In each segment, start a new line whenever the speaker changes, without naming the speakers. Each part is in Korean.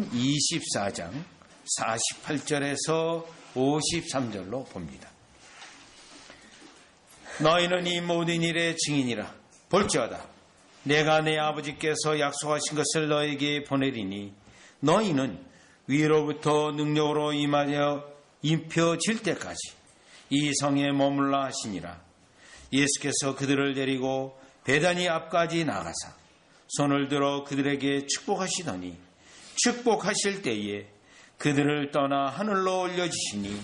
누가복음 24장 48절에서 53절로 봅니다. 너희는 이 모든 일의 증인이라. 볼지어다 내가 내 아버지께서 약속하신 것을 너에게 보내리니 너희는 위로부터 능력으로 임하여 입혀질 때까지 이 성에 머물라 하시니라. 예수께서 그들을 데리고 베다니 앞까지 나가사 손을 들어 그들에게 축복하시더니 축복하실 때에 그들을 떠나 하늘로 올려주시니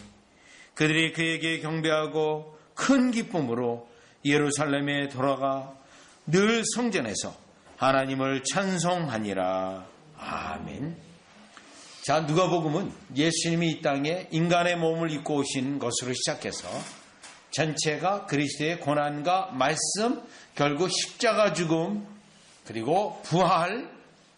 그들이 그에게 경배하고 큰 기쁨으로 예루살렘에 돌아가 늘 성전에서 하나님을 찬송하니라. 아멘. 자, 누가복음은 예수님이 이 땅에 인간의 몸을 입고 오신 것으로 시작해서 전체가 그리스도의 고난과 말씀, 결국 십자가 죽음, 그리고 부활,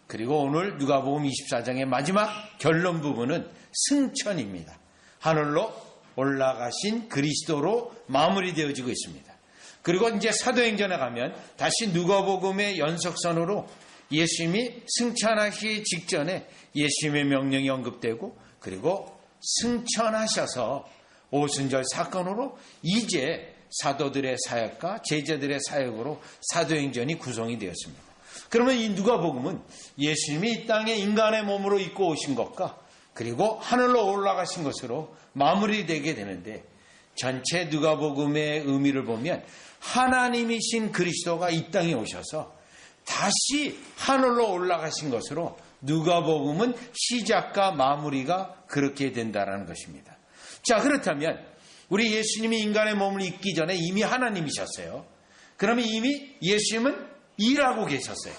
그리고 오늘 누가복음 24장의 마지막 결론 부분은 승천입니다. 하늘로 올라가신 그리스도로 마무리되어지고 있습니다. 그리고 이제 사도행전에 가면 다시 누가복음의 연속선으로 예수님이 승천하시기 직전에 예수님의 명령이 언급되고 그리고 승천하셔서 오순절 사건으로 이제 사도들의 사역과 제자들의 사역으로 사도행전이 구성이 되었습니다. 그러면 이 누가복음은 예수님이 이 땅에 인간의 몸으로 입고 오신 것과 그리고 하늘로 올라가신 것으로 마무리되게 되는데 전체 누가복음의 의미를 보면 하나님이신 그리스도가 이 땅에 오셔서 다시 하늘로 올라가신 것으로 누가복음은 시작과 마무리가 그렇게 된다는 것입니다. 자, 그렇다면 우리 예수님이 인간의 몸을 입기 전에 이미 하나님이셨어요. 그러면 이미 예수님은 일하고 계셨어요.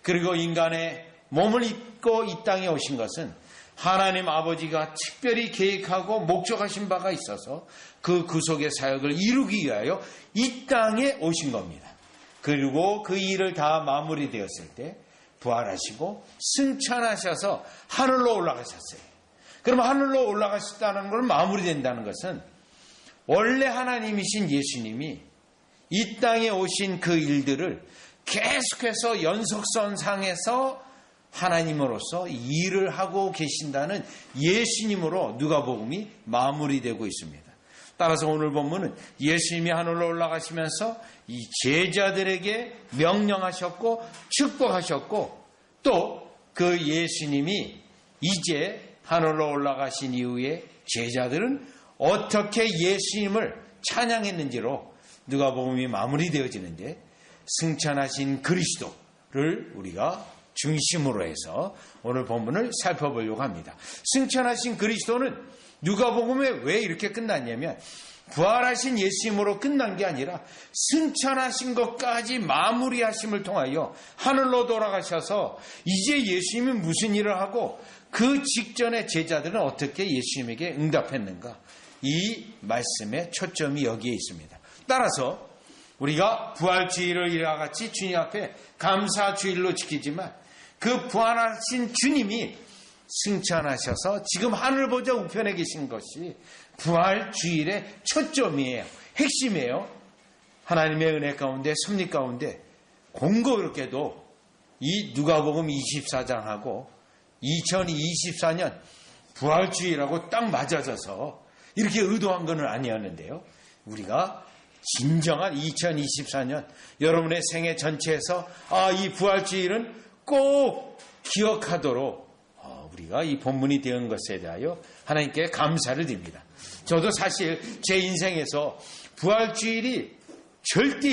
그리고 인간의 몸을 입고 이 땅에 오신 것은 하나님 아버지가 특별히 계획하고 목적하신 바가 있어서 그 구속의 사역을 이루기 위하여 이 땅에 오신 겁니다. 그리고 그 일을 다 마무리되었을 때 부활하시고 승천하셔서 하늘로 올라가셨어요. 그러면 하늘로 올라가셨다는 걸 마무리된다는 것은 원래 하나님이신 예수님이 이 땅에 오신 그 일들을 계속해서 연속선상에서 하나님으로서 일을 하고 계신다는 예수님으로 누가복음이 마무리되고 있습니다. 따라서 오늘 본문은 예수님이 하늘로 올라가시면서 이 제자들에게 명령하셨고 축복하셨고 또 그 예수님이 이제 하늘로 올라가신 이후에 제자들은 어떻게 예수님을 찬양했는지로 누가복음이 마무리되어지는데 승천하신 그리스도를 우리가 중심으로 해서 오늘 본문을 살펴보려고 합니다. 승천하신 그리스도는 누가복음에 왜 이렇게 끝났냐면 부활하신 예수님으로 끝난 게 아니라 승천하신 것까지 마무리하심을 통하여 하늘로 돌아가셔서 이제 예수님이 무슨 일을 하고 그 직전에 제자들은 어떻게 예수님에게 응답했는가, 이 말씀의 초점이 여기에 있습니다. 따라서 우리가 부활주일을 이와 같이 주님 앞에 감사주일로 지키지만 그 부활하신 주님이 승천하셔서 지금 하늘보좌 우편에 계신 것이 부활주일의 초점이에요. 핵심이에요. 하나님의 은혜 가운데 섭리 가운데 공교롭게도 이 누가복음 24장하고 2024년 부활주일하고 딱 맞아져서 이렇게 의도한 건 아니었는데요. 우리가 진정한 2024년 여러분의 생애 전체에서 이 부활주일은 꼭 기억하도록 우리가 이 본문이 되은 것에 대하여 하나님께 감사를 드립니다. 저도 사실 제 인생에서 부활주일이 절대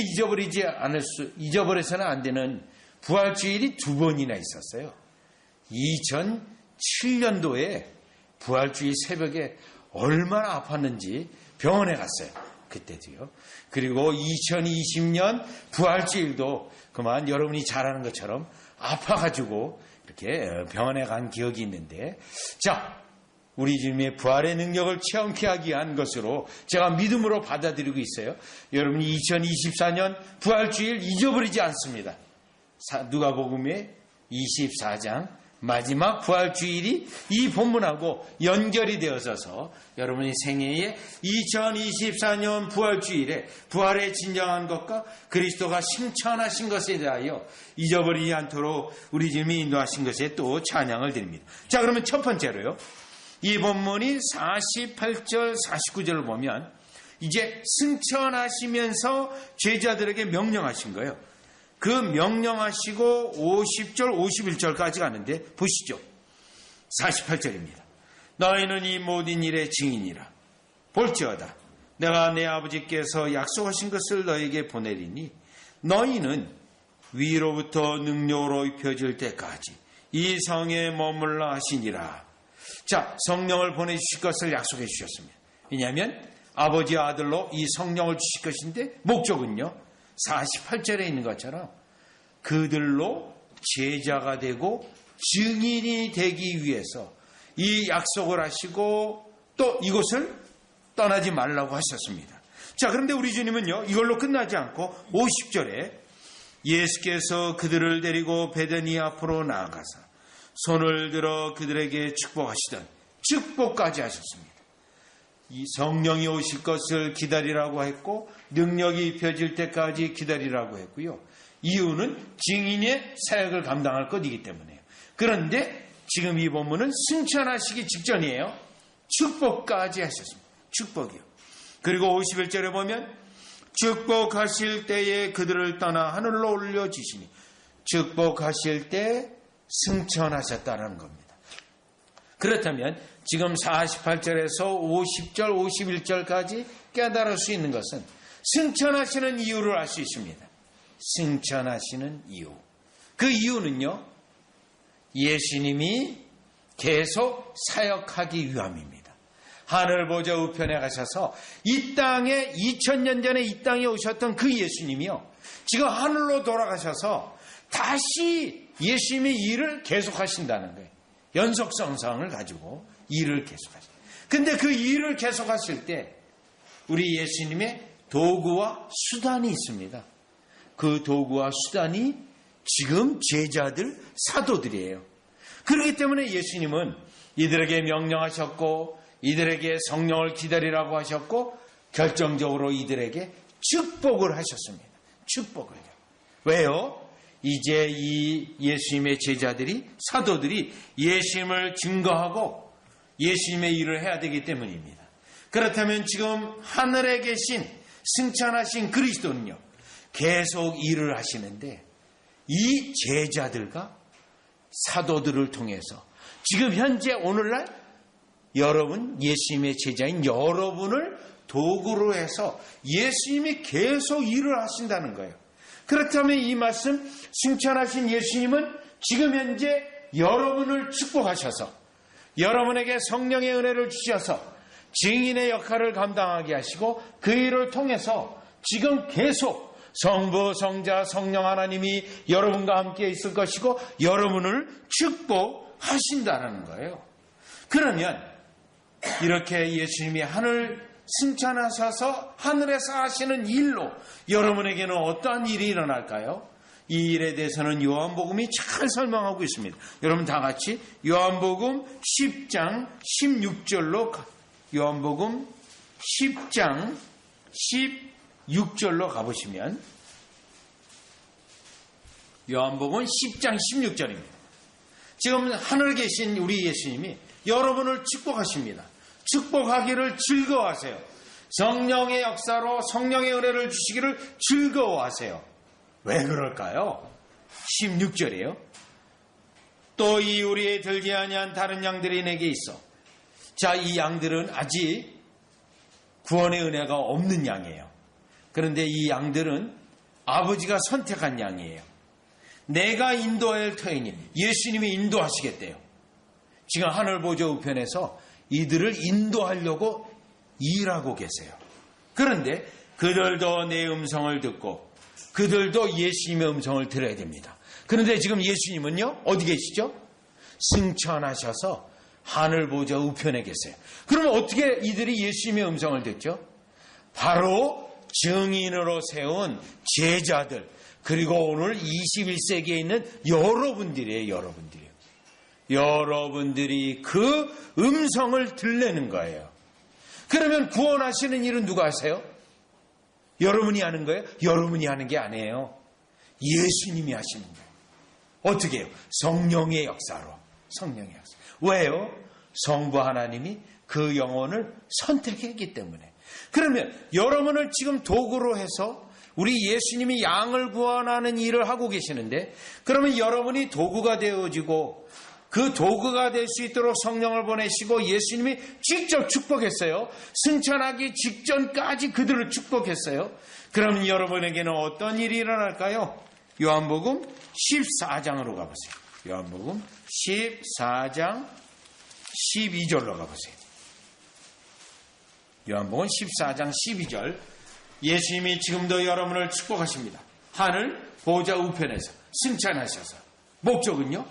잊어버려서는 안 되는 부활주일이 2번이나 있었어요. 2007년도에 부활주일 새벽에 얼마나 아팠는지 병원에 갔어요. 그때도요. 그리고 2020년 부활주일도 그만 여러분이 잘 아는 것처럼 아파가지고 이렇게 병원에 간 기억이 있는데, 자, 우리 주님의 부활의 능력을 체험케 하기 위한 것으로 제가 믿음으로 받아들이고 있어요. 여러분이 2024년 부활주일 잊어버리지 않습니다. 누가복음의 24장 마지막 부활주일이 이 본문하고 연결이 되어져서 여러분이 생애에 2024년 부활주일에 부활의 진정한 것과 그리스도가 승천하신 것에 대하여 잊어버리지 않도록 우리 주님이 인도하신 것에 또 찬양을 드립니다. 자, 그러면 첫 번째로요. 이 본문이 48절 49절을 보면 이제 승천하시면서 제자들에게 명령하신 거예요. 그 명령하시고 50절 51절까지 가는데 보시죠. 48절입니다. 너희는 이 모든 일의 증인이라. 볼지어다 내가 내 아버지께서 약속하신 것을 너희에게 보내리니 너희는 위로부터 능력으로 입혀질 때까지 이 성에 머물라 하시니라. 자, 성령을 보내주실 것을 약속해 주셨습니다. 왜냐하면 아버지 아들로 이 성령을 주실 것인데 목적은요. 48절에 있는 것처럼 그들로 제자가 되고 증인이 되기 위해서 이 약속을 하시고 또 이곳을 떠나지 말라고 하셨습니다. 자, 그런데 우리 주님은요, 이걸로 끝나지 않고 50절에 예수께서 그들을 데리고 베드니 앞으로 나아가사 손을 들어 그들에게 축복하시던 축복까지 하셨습니다. 이 성령이 오실 것을 기다리라고 했고 능력이 입혀질 때까지 기다리라고 했고요. 이유는 증인의 사역을 감당할 것이기 때문에요. 그런데 지금 이 본문은 승천하시기 직전이에요. 축복까지 하셨습니다. 축복이요. 그리고 51절에 보면 축복하실 때에 그들을 떠나 하늘로 올려주시니 축복하실 때 승천하셨다는 겁니다. 그렇다면 지금 48절에서 50절, 51절까지 깨달을 수 있는 것은 승천하시는 이유를 알 수 있습니다. 승천하시는 이유. 그 이유는요, 예수님이 계속 사역하기 위함입니다. 하늘 보좌 우편에 가셔서 이 땅에 2000년 전에 이 땅에 오셨던 그 예수님이요, 지금 하늘로 돌아가셔서 다시 예수님의 일을 계속하신다는 거예요. 연속성상을 가지고 일을 계속하십니다. 근데 그 일을 계속하실 때 우리 예수님의 도구와 수단이 있습니다. 그 도구와 수단이 지금 제자들, 사도들이에요. 그렇기 때문에 예수님은 이들에게 명령하셨고 이들에게 성령을 기다리라고 하셨고 결정적으로 이들에게 축복을 하셨습니다. 축복을요. 왜요? 이제 이 예수님의 제자들이, 사도들이 예수님을 증거하고 예수님의 일을 해야 되기 때문입니다. 그렇다면 지금 하늘에 계신 승천하신 그리스도는요, 계속 일을 하시는데 이 제자들과 사도들을 통해서 지금 현재 오늘날 여러분, 예수님의 제자인 여러분을 도구로 해서 예수님이 계속 일을 하신다는 거예요. 그렇다면 이 말씀, 승천하신 예수님은 지금 현재 여러분을 축복하셔서 여러분에게 성령의 은혜를 주셔서 증인의 역할을 감당하게 하시고 그 일을 통해서 지금 계속 성부, 성자, 성령 하나님이 여러분과 함께 있을 것이고 여러분을 축복하신다는 거예요. 그러면 이렇게 예수님이 하늘 승천하셔서 하늘에서 하시는 일로 여러분에게는 어떠한 일이 일어날까요? 이 일에 대해서는 요한복음이 잘 설명하고 있습니다. 여러분 다 같이 요한복음 10장 16절로 요한복음 10장 16절로 가보시면 요한복음 10장 16절입니다. 지금 하늘에 계신 우리 예수님이 여러분을 축복하십니다. 축복하기를 즐거워하세요. 성령의 역사로 성령의 은혜를 주시기를 즐거워하세요. 왜 그럴까요? 16절이에요. 또 이 우리에 들지 아니한 다른 양들이 내게 있어. 자, 이 양들은 아직 구원의 은혜가 없는 양이에요. 그런데 이 양들은 아버지가 선택한 양이에요. 내가 인도할 터이니 예수님이 인도하시겠대요. 지금 하늘 보좌 우편에서 이들을 인도하려고 일하고 계세요. 그런데 그들도 내 음성을 듣고 그들도 예수님의 음성을 들어야 됩니다. 그런데 지금 예수님은요, 어디 계시죠? 승천하셔서 하늘 보좌 우편에 계세요. 그러면 어떻게 이들이 예수님의 음성을 듣죠? 바로 증인으로 세운 제자들, 그리고 오늘 21세기에 있는 여러분들이에요. 여러분들이요. 여러분들이 그 음성을 들내는 거예요. 그러면 구원하시는 일은 누가 하세요? 여러분이 하는 거예요? 여러분이 하는 게 아니에요. 예수님이 하시는 거예요. 어떻게 해요? 성령의 역사로. 성령의 역사. 왜요? 성부 하나님이 그 영혼을 선택했기 때문에. 그러면 여러분을 지금 도구로 해서 우리 예수님이 양을 구원하는 일을 하고 계시는데, 그러면 여러분이 도구가 되어지고 그 도구가 될 수 있도록 성령을 보내시고 예수님이 직접 축복했어요. 승천하기 직전까지 그들을 축복했어요. 그러면 여러분에게는 어떤 일이 일어날까요? 요한복음 14장으로 가보세요. 요한복음 14장 12절로 가보세요. 요한복음 14장 12절. 예수님이 지금도 여러분을 축복하십니다. 하늘 보좌 우편에서 승천하셔서. 목적은요?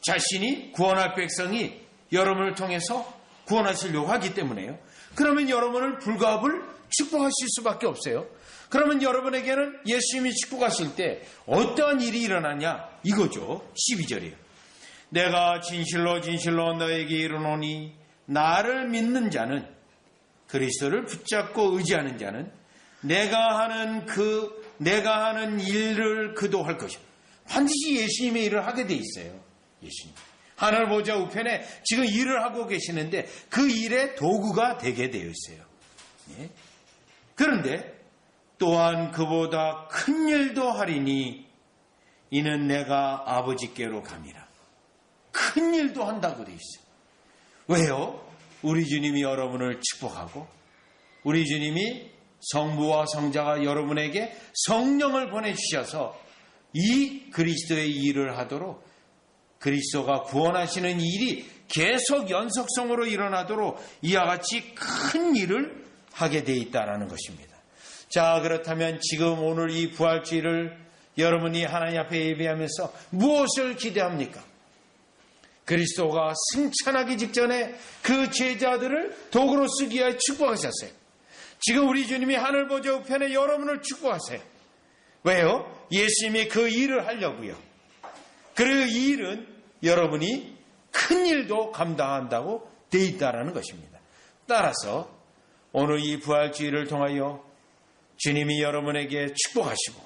자신이 구원할 백성이 여러분을 통해서 구원하시려고 하기 때문에요. 그러면 여러분을 불가합을 축복하실 수밖에 없어요. 그러면 여러분에게는 예수님이 축복하실 때 어떠한 일이 일어나냐? 이거죠. 12절이에요. 내가 진실로 진실로 너에게 이르노니 나를 믿는 자는, 그리스도를 붙잡고 의지하는 자는 내가 하는 일을 그도 할 것이요. 반드시 예수님의 일을 하게 돼 있어요. 예수님. 하늘 보좌 우편에 지금 일을 하고 계시는데 그 일의 도구가 되게 되어 있어요. 예? 그런데 또한 그보다 큰 일도 하리니 이는 내가 아버지께로 감이라. 큰 일도 한다고 되어 있어요. 왜요? 우리 주님이 여러분을 축복하고 우리 주님이 성부와 성자가 여러분에게 성령을 보내주셔서 이 그리스도의 일을 하도록, 그리스도가 구원하시는 일이 계속 연속성으로 일어나도록 이와 같이 큰 일을 하게 돼 있다는 것입니다. 자, 그렇다면 지금 오늘 이 부활주일을 여러분이 하나님 앞에 예배하면서 무엇을 기대합니까? 그리스도가 승천하기 직전에 그 제자들을 도구로 쓰기 위해 축복하셨어요. 지금 우리 주님이 하늘 보좌 우편에 여러분을 축복하세요. 왜요? 예수님이 그 일을 하려고요. 그 일은 여러분이 큰 일도 감당한다고 되어 있다는 것입니다. 따라서 오늘 이 부활주일을 통하여 주님이 여러분에게 축복하시고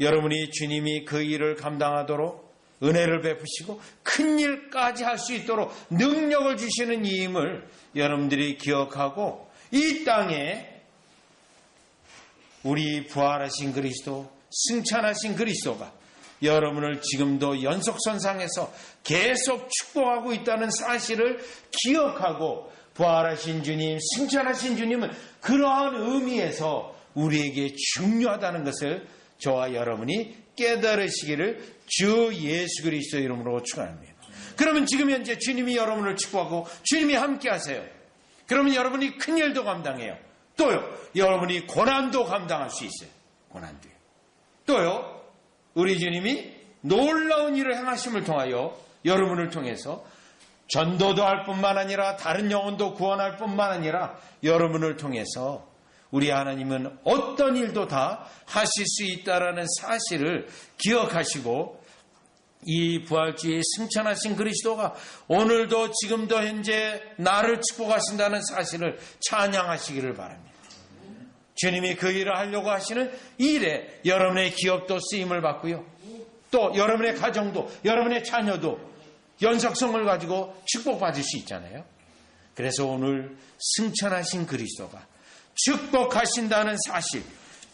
여러분이 주님이 그 일을 감당하도록 은혜를 베푸시고 큰 일까지 할 수 있도록 능력을 주시는 이임을 여러분들이 기억하고 이 땅에 우리 부활하신 그리스도, 승천하신 그리스도가 여러분을 지금도 연속선상에서 계속 축복하고 있다는 사실을 기억하고 부활하신 주님, 승천하신 주님은 그러한 의미에서 우리에게 중요하다는 것을 저와 여러분이 깨달으시기를 주 예수 그리스도 이름으로 축원합니다. 그러면 지금 현재 주님이 여러분을 축복하고 주님이 함께 하세요. 그러면 여러분이 큰 일도 감당해요. 또요, 여러분이 고난도 감당할 수 있어요. 고난도요. 또요, 우리 주님이 놀라운 일을 행하심을 통하여 여러분을 통해서 전도도 할 뿐만 아니라 다른 영혼도 구원할 뿐만 아니라 여러분을 통해서 우리 하나님은 어떤 일도 다 하실 수 있다라는 사실을 기억하시고 이 부활주의 승천하신 그리스도가 오늘도 지금도 현재 나를 축복하신다는 사실을 찬양하시기를 바랍니다. 주님이 그 일을 하려고 하시는 일에 여러분의 기업도 쓰임을 받고요. 또 여러분의 가정도, 여러분의 자녀도 연속성을 가지고 축복받을 수 있잖아요. 그래서 오늘 승천하신 그리스도가 축복하신다는 사실,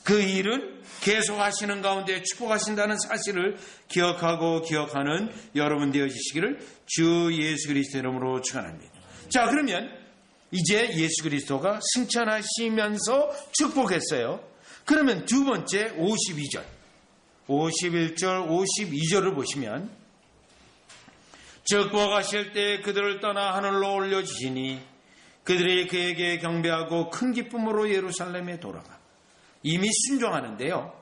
그 일은 계속하시는 가운데 축복하신다는 사실을 기억하고 기억하는 여러분 되어주시기를 주 예수 그리스도 이름으로 축원합니다. 자, 그러면 이제 예수 그리스도가 승천하시면서 축복했어요. 그러면 두 번째 52절, 51절, 52절을 보시면 축복하실 때 그들을 떠나 하늘로 올려주시니 그들이 그에게 경배하고 큰 기쁨으로 예루살렘에 돌아가. 이미 순종하는데요.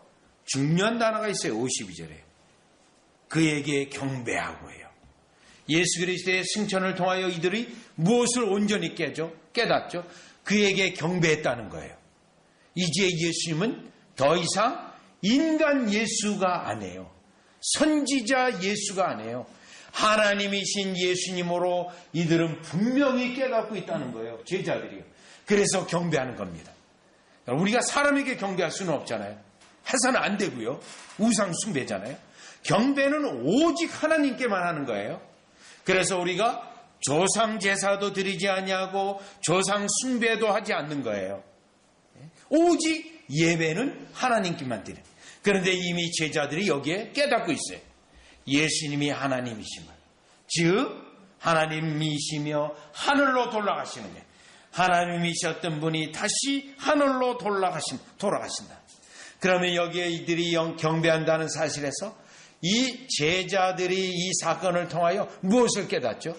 중요한 단어가 있어요. 52절에. 그에게 경배하고 해요. 예수 그리스도의 승천을 통하여 이들이 무엇을 온전히 깨닫죠? 그에게 경배했다는 거예요. 이제 예수님은 더 이상 인간 예수가 아니에요. 선지자 예수가 아니에요. 하나님이신 예수님으로 이들은 분명히 깨닫고 있다는 거예요. 제자들이요. 그래서 경배하는 겁니다. 우리가 사람에게 경배할 수는 없잖아요. 해서는 안 되고요. 우상 숭배잖아요. 경배는 오직 하나님께만 하는 거예요. 그래서 우리가 조상 제사도 드리지 아니하고 조상 숭배도 하지 않는 거예요. 오직 예배는 하나님께만 드려요. 그런데 이미 제자들이 여기에 깨닫고 있어요. 예수님이 하나님이심을. 즉 하나님이시며 하늘로 돌아가시는 게 하나님이셨던 분이 다시 하늘로 돌아가신다. 그러면 여기에 이들이 경배한다는 사실에서 이 제자들이 이 사건을 통하여 무엇을 깨닫죠?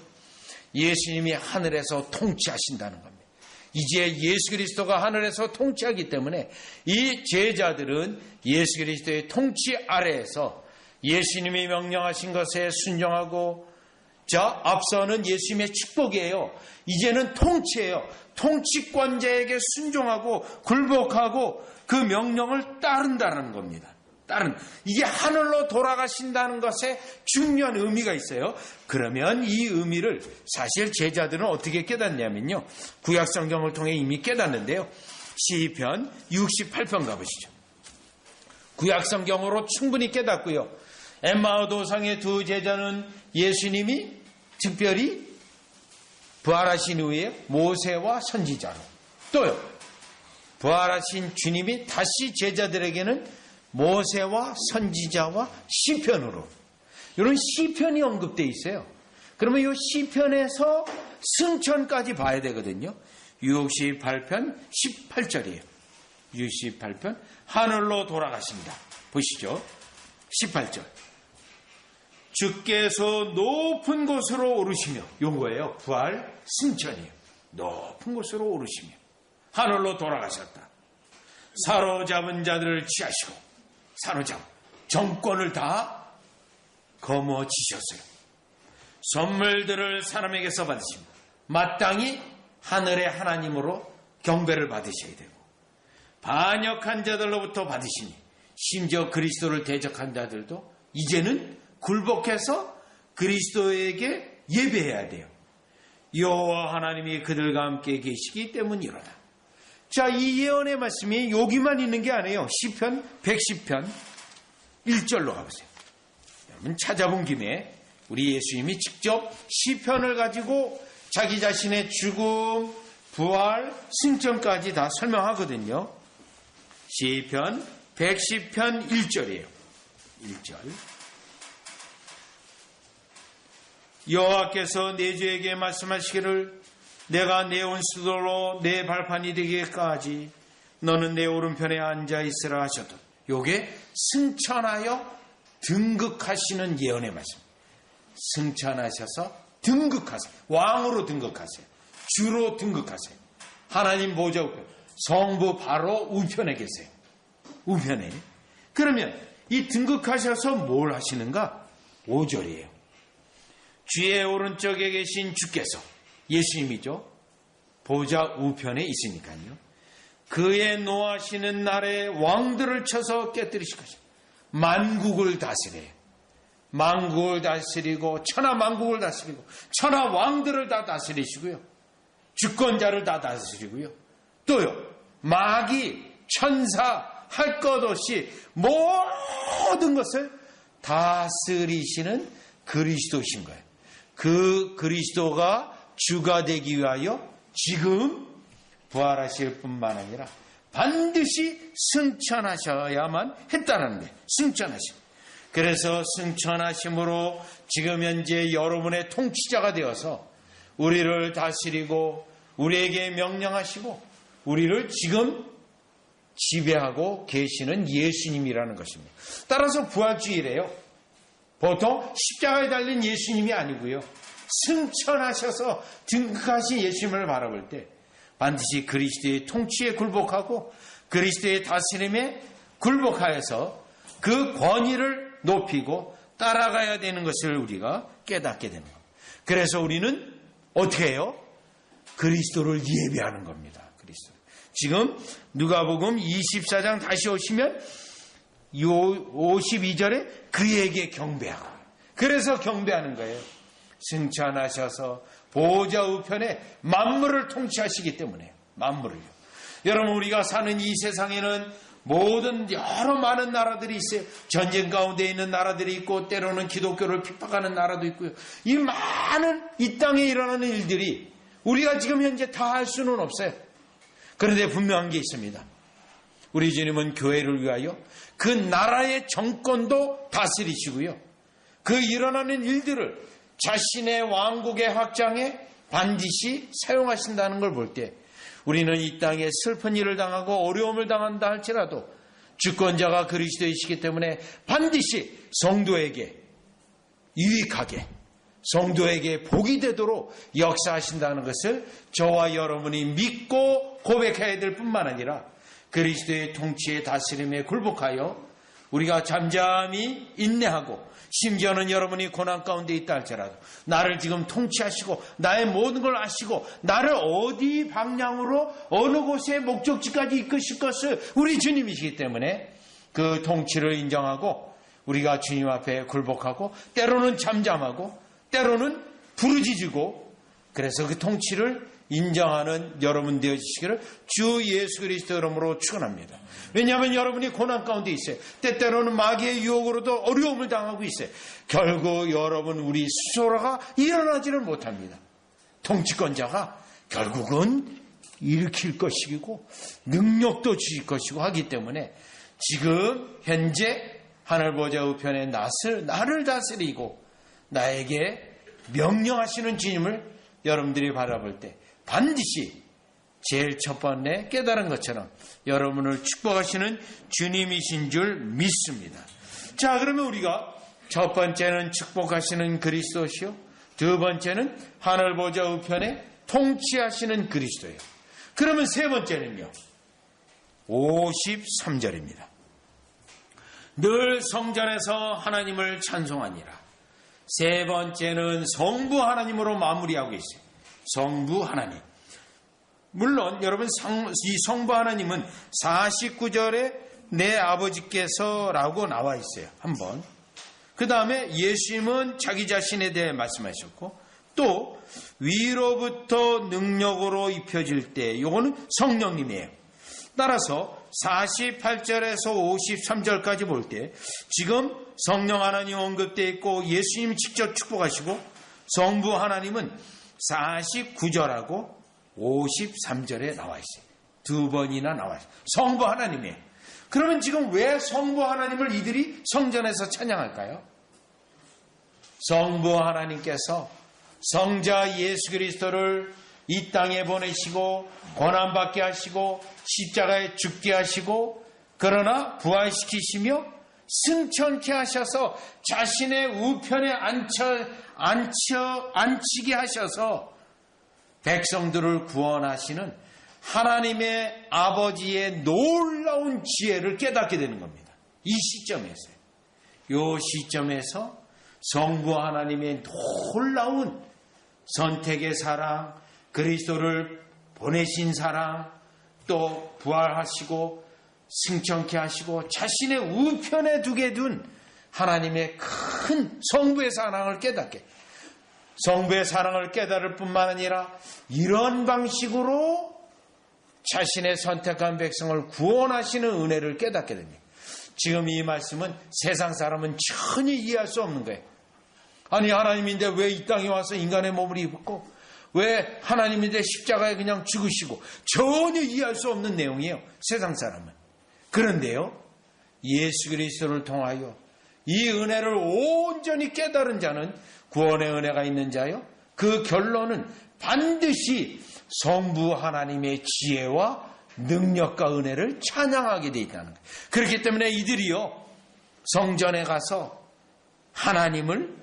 예수님이 하늘에서 통치하신다는 겁니다. 이제 예수 그리스도가 하늘에서 통치하기 때문에 이 제자들은 예수 그리스도의 통치 아래에서 예수님이 명령하신 것에 순종하고, 자, 앞서는 예수님의 축복이에요. 이제는 통치예요. 통치권자에게 순종하고 굴복하고 그 명령을 따른다는 겁니다. 이게 하늘로 돌아가신다는 것에 중요한 의미가 있어요. 그러면 이 의미를 사실 제자들은 어떻게 깨닫냐면요, 구약 성경을 통해 이미 깨닫는데요. 시편 68편 가보시죠. 구약 성경으로 충분히 깨닫고요. 엠마오 도상의 두 제자는 예수님이 특별히 부활하신 후에 모세와 선지자로, 또요 부활하신 주님이 다시 제자들에게는 모세와 선지자와 시편으로, 이런 시편이 언급되어 있어요. 그러면 이 시편에서 승천까지 봐야 되거든요. 68편 18절이에요. 68편 하늘로 돌아가신다. 보시죠. 18절. 주께서 높은 곳으로 오르시며, 요거예요. 부활 승천이에요. 높은 곳으로 오르시며 하늘로 돌아가셨다. 사로잡은 자들을 취하시고, 정권을 다 거머쥐셨어요. 선물들을 사람에게서 받으시며 마땅히 하늘의 하나님으로 경배를 받으셔야 되고, 반역한 자들로부터 받으시니 심지어 그리스도를 대적한 자들도 이제는 굴복해서 그리스도에게 예배해야 돼요. 여호와 하나님이 그들과 함께 계시기 때문이로다. 자, 이 예언의 말씀이 여기만 있는 게 아니에요. 시편 110편 1절로 가보세요. 여러분 찾아본 김에 우리 예수님이 직접 시편을 가지고 자기 자신의 죽음, 부활, 승천까지 다 설명하거든요. 시편 110편 1절이에요. 1절. 여호와께서 내 주에게 말씀하시기를 내가 내 온수도로 내 발판이 되기까지 너는 내 오른편에 앉아있으라 하셔도, 요게 승천하여 등극하시는 예언의 말씀. 승천하셔서 등극하세요. 왕으로 등극하세요. 주로 등극하세요. 하나님 보좌 우편, 성부 바로 우편에 계세요. 우편에. 그러면 이 등극하셔서 뭘 하시는가? 5절이에요. 주의 오른쪽에 계신 주께서, 예수님이죠. 보좌 우편에 있으니까요. 그의 노하시는 날에 왕들을 쳐서 깨뜨리실 것입니다. 만국을 다스려요. 만국을 다스리고 천하 만국을 다스리고 천하 왕들을 다 다스리시고요. 주권자를 다 다스리고요. 또요, 마귀, 천사 할 것 없이 모든 것을 다스리시는 그리스도이신 거예요. 그 그리스도가 주가 되기 위하여 지금 부활하실 뿐만 아니라 반드시 승천하셔야만 했다는 거예요. 승천하심. 그래서 승천하심으로 지금 현재 여러분의 통치자가 되어서 우리를 다스리고 우리에게 명령하시고 우리를 지금 지배하고 계시는 예수님이라는 것입니다. 따라서 부활주일이에요. 보통 십자가에 달린 예수님이 아니고요. 승천하셔서 등극하신 예수님을 바라볼 때 반드시 그리스도의 통치에 굴복하고 그리스도의 다스림에 굴복하여서 그 권위를 높이고 따라가야 되는 것을 우리가 깨닫게 되는 겁니다. 그래서 우리는 어떻게 해요? 그리스도를 예배하는 겁니다. 그리스도. 지금 누가복음 24장 다시 오시면 52절에 그에게 경배하고 그래서 경배하는 거예요. 승천하셔서 보좌 우편에 만물을 통치하시기 때문에 만물을요. 여러분, 우리가 사는 이 세상에는 모든 여러 많은 나라들이 있어요. 전쟁 가운데 있는 나라들이 있고 때로는 기독교를 핍박하는 나라도 있고요. 이 많은 이 땅에 일어나는 일들이 우리가 지금 현재 다 할 수는 없어요. 그런데 분명한 게 있습니다. 우리 주님은 교회를 위하여 그 나라의 정권도 다스리시고요. 그 일어나는 일들을 자신의 왕국의 확장에 반드시 사용하신다는 걸 볼 때 우리는 이 땅에 슬픈 일을 당하고 어려움을 당한다 할지라도 주권자가 그리스도이시기 때문에 반드시 성도에게 유익하게, 성도에게 복이 되도록 역사하신다는 것을 저와 여러분이 믿고 고백해야 될 뿐만 아니라 그리스도의 통치의 다스림에 굴복하여 우리가 잠잠히 인내하고, 심지어는 여러분이 고난 가운데 있다 할지라도 나를 지금 통치하시고 나의 모든 걸 아시고 나를 어디 방향으로 어느 곳에 목적지까지 이끄실 것을 우리 주님이시기 때문에 그 통치를 인정하고 우리가 주님 앞에 굴복하고 때로는 잠잠하고 때로는 부르짖고, 그래서 그 통치를 인정하는 여러분 되어주시기를 주 예수 그리스도 이름으로 축원합니다. 왜냐하면 여러분이 고난 가운데 있어요. 때때로는 마귀의 유혹으로도 어려움을 당하고 있어요. 결국 여러분, 우리 스스로가 일어나지를 못합니다. 통치권자가 결국은 일으킬 것이고 능력도 주실 것이고 하기 때문에 지금 현재 하늘 보좌 우편에 나를 다스리고 나에게 명령하시는 주님을 여러분들이 바라볼 때 반드시 제일 첫 번째 깨달은 것처럼 여러분을 축복하시는 주님이신 줄 믿습니다. 자, 그러면 우리가 첫 번째는 축복하시는 그리스도시요, 두 번째는 하늘 보좌 우편에 통치하시는 그리스도예요. 그러면 세 번째는요, 53절입니다. 늘 성전에서 하나님을 찬송하니라. 세 번째는 성부 하나님으로 마무리하고 있어요. 성부 하나님. 물론 여러분, 이 성부 하나님은 49절에 내 아버지께서 라고 나와 있어요. 한번. 그 다음에 예수님은 자기 자신에 대해 말씀하셨고, 또 위로부터 능력으로 입혀질 때 이거는 성령님이에요. 따라서 48절에서 53절까지 볼 때 지금 성령 하나님 언급되어 있고 예수님이 직접 축복하시고 성부 하나님은 49절하고 53절에 나와 있어요. 두 번이나 나와 있어요. 성부 하나님이에요. 그러면 지금 왜 성부 하나님을 이들이 성전에서 찬양할까요? 성부 하나님께서 성자 예수 그리스도를 이 땅에 보내시고 고난받게 하시고 십자가에 죽게 하시고 그러나 부활시키시며 승천케 하셔서 자신의 우편에 앉히게 하셔서 백성들을 구원하시는 하나님의 아버지의 놀라운 지혜를 깨닫게 되는 겁니다. 이 시점에서요. 이 시점에서 성부 하나님의 놀라운 선택의 사랑, 그리스도를 보내신 사랑, 또 부활하시고 승천케 하시고 자신의 우편에 두게 둔 하나님의 큰 성부의 사랑을 깨닫게, 성부의 사랑을 깨달을 뿐만 아니라 이런 방식으로 자신의 선택한 백성을 구원하시는 은혜를 깨닫게 됩니다. 지금 이 말씀은 세상 사람은 전혀 이해할 수 없는 거예요. 아니, 하나님인데 왜 이 땅에 와서 인간의 몸을 입었고, 왜 하나님인데 십자가에 그냥 죽으시고, 전혀 이해할 수 없는 내용이에요, 세상 사람은. 그런데요, 예수 그리스도를 통하여 이 은혜를 온전히 깨달은 자는, 구원의 은혜가 있는 자요, 그 결론은 반드시 성부 하나님의 지혜와 능력과 은혜를 찬양하게 되어 있다는 거예요. 그렇기 때문에 이들이요, 성전에 가서 하나님을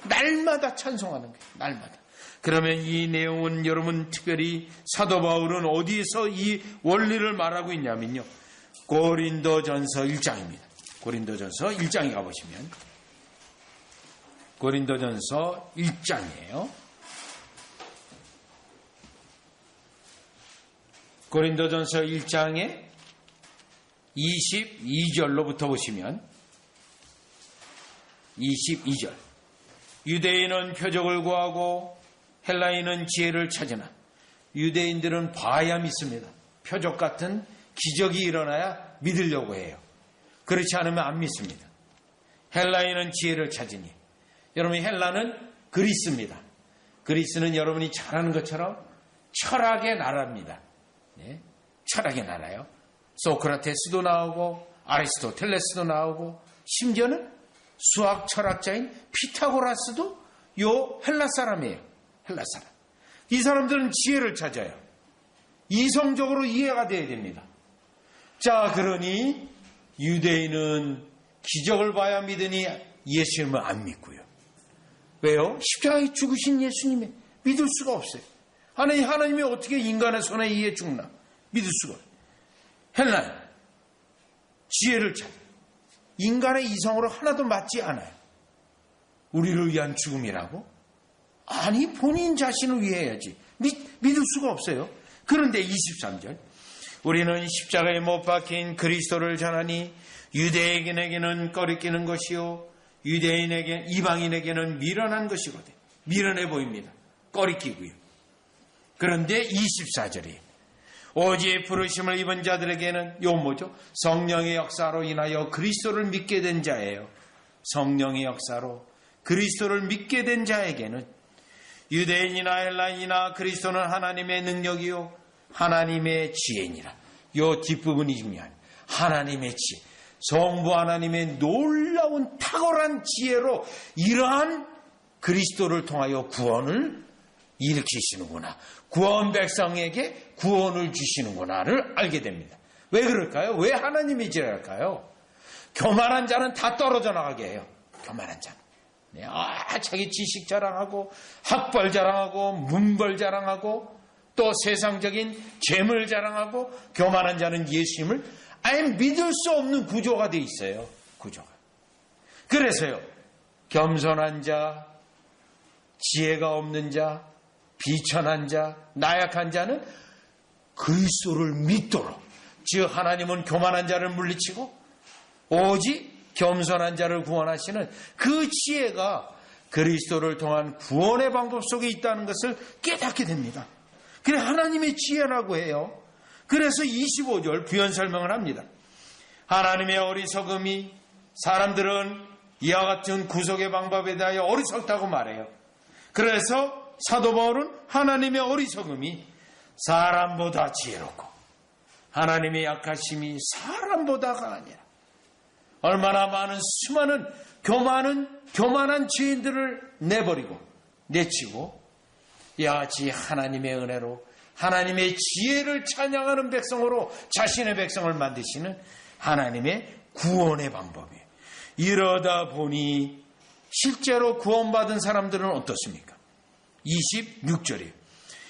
날마다 찬송하는 거예요. 날마다. 그러면 이 내용은 여러분, 특별히 사도 바울은 어디서 이 원리를 말하고 있냐면요, 고린도전서 1장입니다. 고린도전서 1장에 가보시면, 고린도전서 1장이에요. 고린도전서 1장에 22절로부터 보시면, 22절. 유대인은 표적을 구하고 헬라인은 지혜를 찾으나 유대인들은 봐야 믿습니다. 표적 같은 기적이 일어나야 믿으려고 해요. 그렇지 않으면 안 믿습니다. 헬라인은 지혜를 찾으니. 여러분, 헬라는 그리스입니다. 그리스는 여러분이 잘 아는 것처럼 철학의 나라입니다. 네? 철학의 나라요. 소크라테스도 나오고 아리스토텔레스도 나오고 심지어는 수학 철학자인 피타고라스도 요 헬라 사람이에요. 헬라 사람. 이 사람들은 지혜를 찾아요. 이성적으로 이해가 돼야 됩니다. 자, 그러니 유대인은 기적을 봐야 믿으니 예수님을 안 믿고요. 왜요? 십자가에 죽으신 예수님을 믿을 수가 없어요. 하나님이 어떻게 인간의 손에 의해 죽나? 믿을 수가 없어요. 헬라는 지혜를 찾아요. 인간의 이성으로 하나도 맞지 않아요. 우리를 위한 죽음이라고? 아니, 본인 자신을 위해 해야지. 믿을 수가 없어요. 그런데 23절. 우리는 십자가에 못 박힌 그리스도를 전하니 유대인에게는 꺼리끼는 것이요 이방인에게는 미련한 것이거든. 미련해 보입니다. 꺼리끼고요. 그런데 24절이 오직 부르심을 입은 자들에게는 요 뭐죠? 성령의 역사로 인하여 그리스도를 믿게 된 자예요. 성령의 역사로 그리스도를 믿게 된 자에게는 유대인이나 헬라인이나 그리스도는 하나님의 능력이요 하나님의 지혜니라. 요 뒷부분이 중요한 하나님의 지혜. 성부 하나님의 놀라운 탁월한 지혜로 이러한 그리스도를 통하여 구원을 일으키시는구나. 구원 백성에게 구원을 주시는구나를 알게 됩니다. 왜 그럴까요? 왜 하나님이 지혜할까요? 교만한 자는 다 떨어져 나가게 해요. 교만한 자는. 네, 자기 지식 자랑하고 학벌 자랑하고 문벌 자랑하고 또 세상적인 재물 자랑하고 교만한 자는 예수님을 아예 믿을 수 없는 구조가 돼 있어요. 구조가. 그래서요. 겸손한 자, 지혜가 없는 자, 비천한 자, 나약한 자는 그리스도를 믿도록, 즉 하나님은 교만한 자를 물리치고 오직 겸손한 자를 구원하시는 그 지혜가 그리스도를 통한 구원의 방법 속에 있다는 것을 깨닫게 됩니다. 그래 하나님의 지혜라고 해요. 그래서 25절 부연 설명을 합니다. 하나님의 어리석음이 사람들은 이와 같은 구속의 방법에 대하여 어리석다고 말해요. 그래서 사도 바울은 하나님의 어리석음이 사람보다 지혜롭고 하나님의 약하심이 사람보다가 아니라 얼마나 많은 수많은 교만한 죄인들을 내치고 야지 하나님의 은혜로 하나님의 지혜를 찬양하는 백성으로 자신의 백성을 만드시는 하나님의 구원의 방법이에요. 이러다 보니 실제로 구원받은 사람들은 어떻습니까? 26절이에요.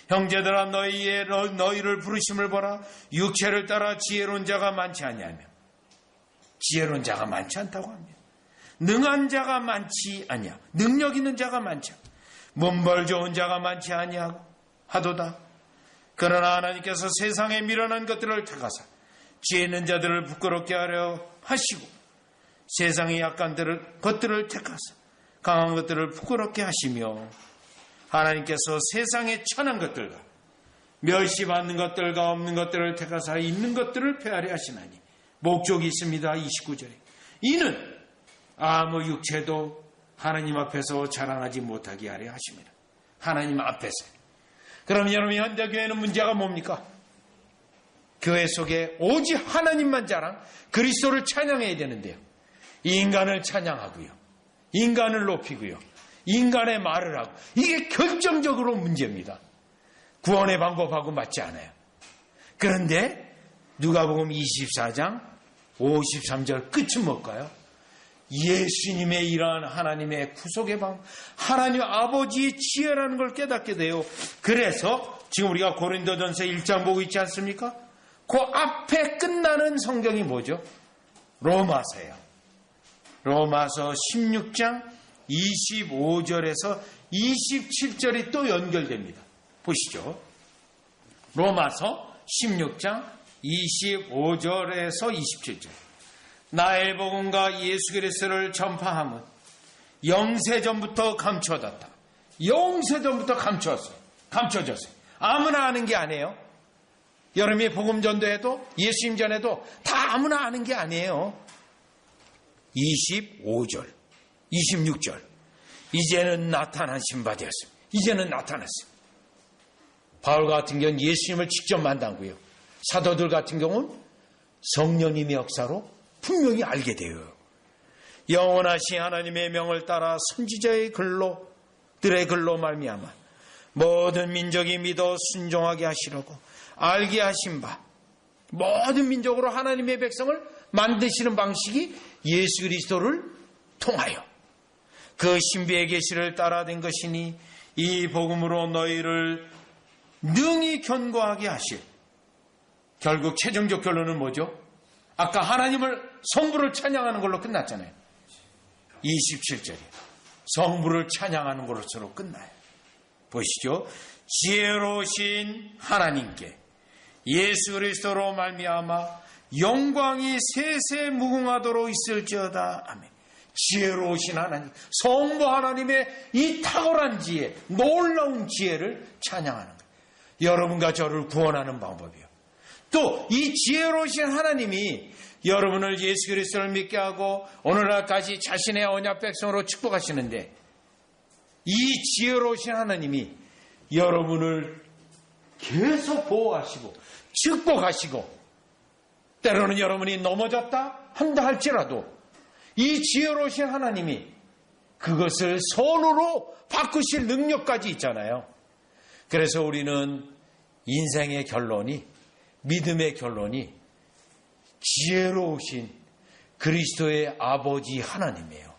형제들아 너희를 부르심을 보라. 육체를 따라 지혜로운 자가 많지 아니하며 지혜로운 자가 많지 않다고 합니다. 능한 자가 많지 아니야. 능력 있는 자가 많지 않아. 문벌 좋은 자가 많지 아니하고 하도다. 그러나 하나님께서 세상에 미련한 것들을 택하사 지혜 있는 자들을 부끄럽게 하려 하시고 세상의 약한 것들을 택하사 강한 것들을 부끄럽게 하시며 하나님께서 세상의 천한 것들과 멸시받는 것들과 없는 것들을 택하사 있는 것들을 폐하려 하시나니 목적이 있습니다. 29절에 이는 아무 육체도 하나님 앞에서 자랑하지 못하게 하려 하십니다. 하나님 앞에서. 그럼 여러분 현대교회는 문제가 뭡니까? 교회 속에 오직 하나님만 자랑, 그리스도를 찬양해야 되는데요. 인간을 찬양하고요. 인간을 높이고요. 인간의 말을 하고. 이게 결정적으로 문제입니다. 구원의 방법하고 맞지 않아요. 그런데 누가복음 24장 53절 끝은 뭘까요? 예수님의 이러한 하나님의 구속의 방법, 하나님 아버지의 지혜라는 걸 깨닫게 돼요. 그래서 지금 우리가 고린도전서 1장 보고 있지 않습니까? 그 앞에 끝나는 성경이 뭐죠? 로마서예요. 로마서 16장 25절에서 27절이 또 연결됩니다. 보시죠. 로마서 16장 25절에서 27절. 나의 복음과 예수 그리스도를 전파함은 영세전부터 감춰졌다. 영세전부터 감춰졌어요. 아무나 아는 게 아니에요. 여러분이 복음 전도해도 예수님 전에도 다 아무나 아는 게 아니에요. 25절, 26절. 이제는 나타나신 바 되었습니다. 이제는 나타났어요. 바울 같은 경우는 예수님을 직접 만나고요. 사도들 같은 경우는 성령님의 역사로 분명히 알게 돼요. 영원하신 하나님의 명을 따라 선지자의 글로들의 글로 말미암아 모든 민족이 믿어 순종하게 하시려고 알게 하신 바, 모든 민족으로 하나님의 백성을 만드시는 방식이 예수 그리스도를 통하여 그 신비의 계시를 따라 된 것이니 이 복음으로 너희를 능히 견고하게 하실. 결국 최종적 결론은 뭐죠? 아까 하나님을 성부를 찬양하는 걸로 끝났잖아요. 27절이에요. 성부를 찬양하는 것으로 끝나요. 보시죠. 지혜로우신 하나님께 예수 그리스도로 말미암아 영광이 세세 무궁하도록 있을지어다. 아멘. 지혜로우신 하나님, 성부 하나님의 이 탁월한 지혜, 놀라운 지혜를 찬양하는 거예요. 여러분과 저를 구원하는 방법이요. 또 이 지혜로우신 하나님이 여러분을 예수 그리스도를 믿게 하고 오늘날까지 자신의 언약 백성으로 축복하시는데, 이 지혜로우신 하나님이 여러분을 계속 보호하시고 축복하시고, 때로는 여러분이 넘어졌다 한다 할지라도 이 지혜로우신 하나님이 그것을 선으로 바꾸실 능력까지 있잖아요. 그래서 우리는 인생의 결론이, 믿음의 결론이 지혜로우신 그리스도의 아버지 하나님이에요.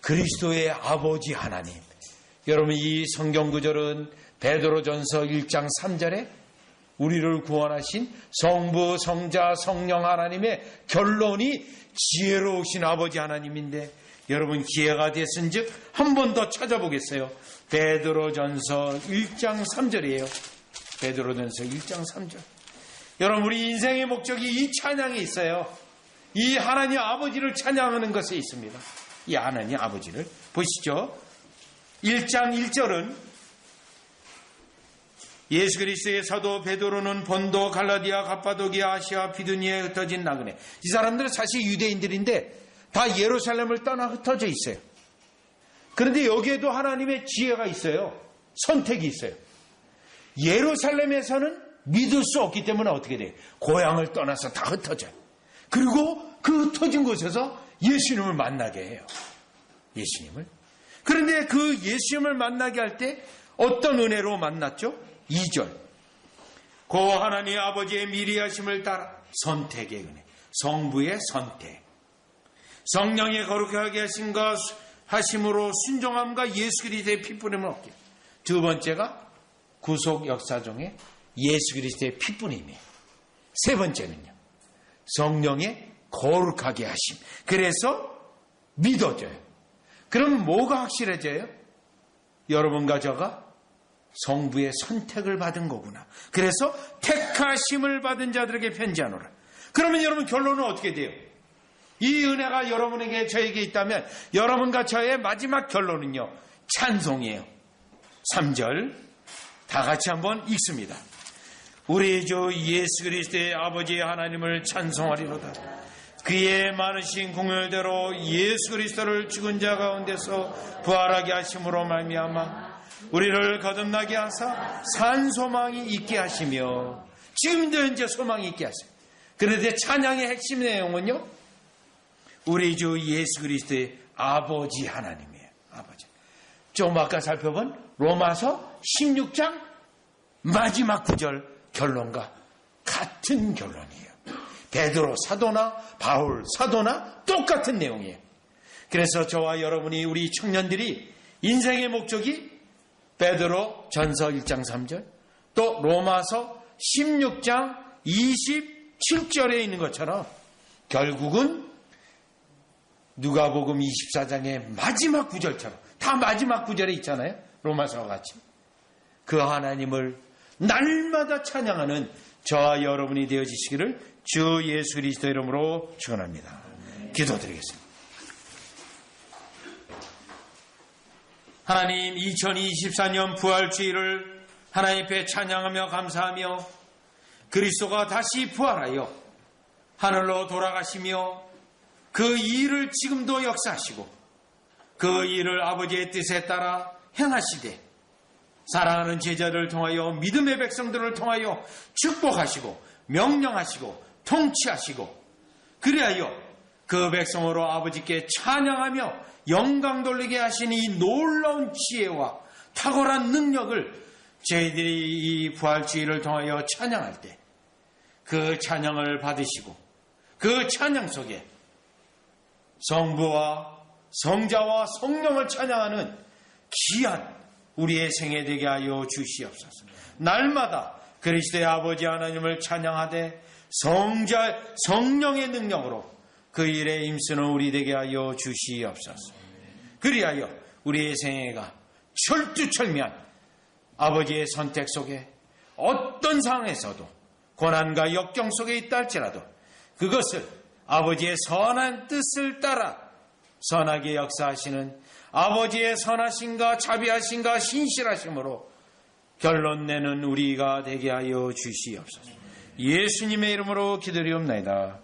그리스도의 아버지 하나님. 여러분, 이 성경 구절은 베드로전서 1장 3절에 우리를 구원하신 성부, 성자, 성령 하나님의 결론이 지혜로우신 아버지 하나님인데, 여러분 기회가 됐은즉 한 번 더 찾아보겠어요. 베드로전서 1장 3절이에요. 베드로전서 1장 3절. 여러분, 우리 인생의 목적이 이 찬양에 있어요. 이 하나님 아버지를 찬양하는 것에 있습니다. 이 하나님 아버지를 보시죠. 1장 1절은 예수 그리스도의 사도 베드로는 본도, 갈라디아, 갑바도기아, 아시아, 비두니아에 흩어진 나그네. 이 사람들은 사실 유대인들인데 다 예루살렘을 떠나 흩어져 있어요. 그런데 여기에도 하나님의 지혜가 있어요. 선택이 있어요. 예루살렘에서는 믿을 수 없기 때문에 어떻게 돼요? 고향을 떠나서 다 흩어져요. 그리고 그 흩어진 곳에서 예수님을 만나게 해요. 예수님을. 그런데 그 예수님을 만나게 할 때 어떤 은혜로 만났죠? 2절. 그 하나님 아버지의 미리 하심을 따라 선택의 은혜. 성부의 선택. 성령의 거룩하게 하심과 하심으로 순종함과 예수 그리스도의 피뿌림을 얻게. 두 번째가 구속 역사 중에 예수 그리스도의 피뿌림이에요. 세 번째는요, 성령의 거룩하게 하심. 그래서 믿어져요. 그럼 뭐가 확실해져요? 여러분과 저가 성부의 선택을 받은 거구나. 그래서 택하심을 받은 자들에게 편지하노라. 그러면 여러분 결론은 어떻게 돼요? 이 은혜가 여러분에게 저에게 있다면 여러분과 저의 마지막 결론은요, 찬송이에요. 3절 다 같이 한번 읽습니다. 우리 주 예수 그리스도의 아버지 하나님을 찬송하리로다. 그의 많으신 공혈대로 예수 그리스도를 죽은 자 가운데서 부활하게 하심으로 말미암아 우리를 거듭나게 하사 산 소망이 있게 하시며, 지금도 현재 소망이 있게 하세요. 그런데 찬양의 핵심 내용은요, 우리 주 예수 그리스도의 아버지 하나님이에요. 아버지. 좀 아까 살펴본 로마서 16장 마지막 구절 결론과 같은 결론이에요. 베드로 사도나 바울 사도나 똑같은 내용이에요. 그래서 저와 여러분이, 우리 청년들이 인생의 목적이 베드로 전서 1장 3절 또 로마서 16장 27절에 있는 것처럼 결국은 누가복음 24장의 마지막 구절처럼, 다 마지막 구절에 있잖아요. 로마서와 같이 그 하나님을 날마다 찬양하는 저와 여러분이 되어지시기를 주 예수 그리스도 이름으로 축원합니다. 기도드리겠습니다. 하나님, 2024년 부활주의를 하나님 앞에 찬양하며 감사하며 그리스도가 다시 부활하여 하늘로 돌아가시며 그 일을 지금도 역사하시고 그 일을 아버지의 뜻에 따라 행하시되 사랑하는 제자들을 통하여 믿음의 백성들을 통하여 축복하시고 명령하시고 통치하시고 그리하여 그 백성으로 아버지께 찬양하며 영광 돌리게 하신 이 놀라운 지혜와 탁월한 능력을 저희들이 이 부활주의를 통하여 찬양할 때 그 찬양을 받으시고 그 찬양 속에 성부와 성자와 성령을 찬양하는 귀한 우리의 생애 되게 하여 주시옵소서. 날마다 그리스도의 아버지 하나님을 찬양하되 성령의 능력으로 그 일에 힘쓰는 우리 되게 하여 주시옵소서. 그리하여 우리의 생애가 철두철미한 아버지의 선택 속에 어떤 상황에서도 고난과 역경 속에 있다 할지라도 그것을 아버지의 선한 뜻을 따라 선하게 역사하시는 아버지의 선하심과 자비하심과 신실하심으로 결론 내는 우리가 되게 하여 주시옵소서. 예수님의 이름으로 기도리옵나이다.